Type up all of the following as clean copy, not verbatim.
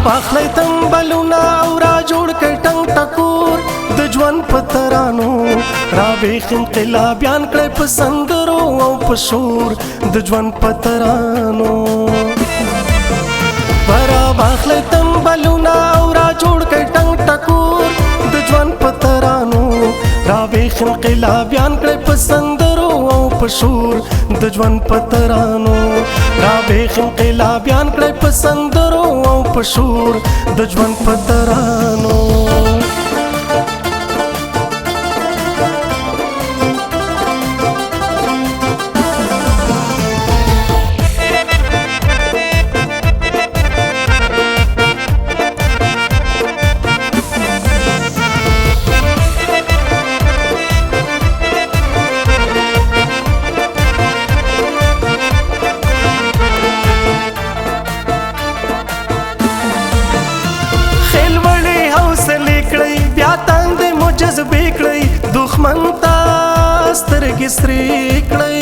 باخلی تنبلونه او را جوړ کړ ټنګ ټکور د ژوند په ترانو را بیخ انقلابیان کړی په سندرو او په شور د ژوند په ترانو را باخلی تنبلونه او را جوړ کړ ټنګ ټکور د ژوند په ترانو را بیخ انقلابیان کړی په سندرو او په شور د ژوند په ترانو را بیخ انقلابیان کړی په سندرو او په شور د ژوند په ترانو جذبې کړئ دښمن ته سترګې سرې کړئ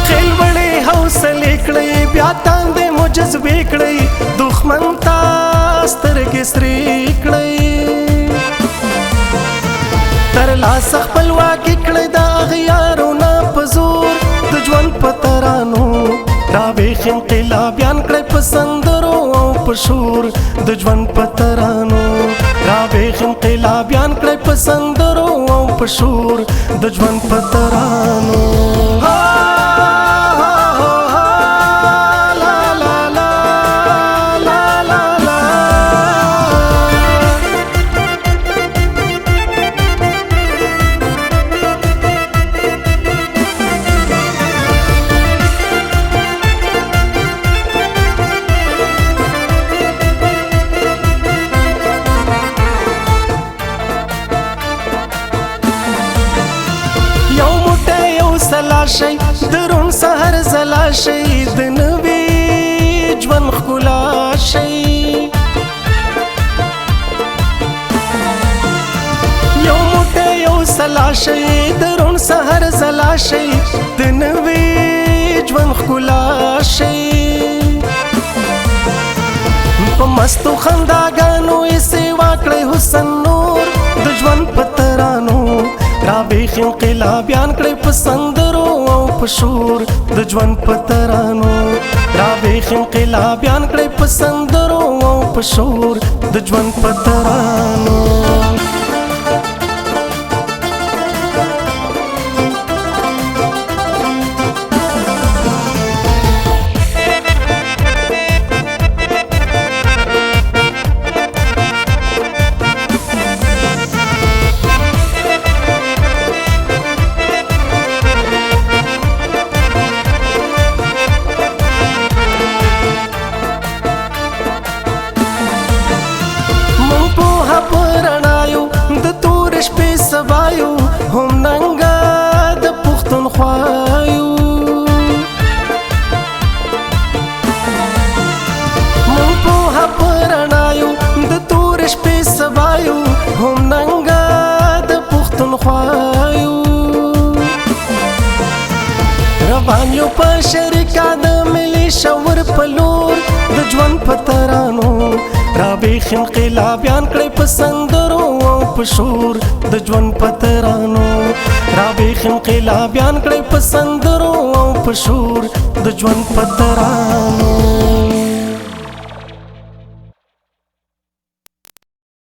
خېل وړې حوصلې کړئ بیا تاندې مو جذبې کړئ دښمن ته سترګې سرې کړئ تر لاسه خپلواکي کړئ د اغیارو نه په زور د ژوند په ترانو را بیخ انقلابیان کړی په سندرو او په شور د ژوند په ترانو را بیخ انقلابیان کړی په سندرو او په شور د ژوند په ترانو شي درون سحر زلا شي د نوي ژوند ښکلا شي یو موټی یو سلا شي درون سحر زلا شي د نوي ژوند ښکلا شي په مستو خنداګانو یې سیوا کړی حسن نور د ژوند په ترانو را بیخ انقلابیان کړی په سندرو او په شور د ژوند په ترانو را بیخ انقلابیان کړی په سندرو او په شور د ژوند په ترانو هم ننګا د پښتونخوا یو مونږ پوهه په رڼا یو د تورې شپې سبا یو هم ننګا د پښتونخوا یو روان یو په شریکه د ملي شعور په لور د ژوند په ترانو را بیخ انقلابیان کړی په سندرو او په شور د ژوند په ترانو را بیخ انقلابیان کړی په سندرو او په شور د ژوند په ترانو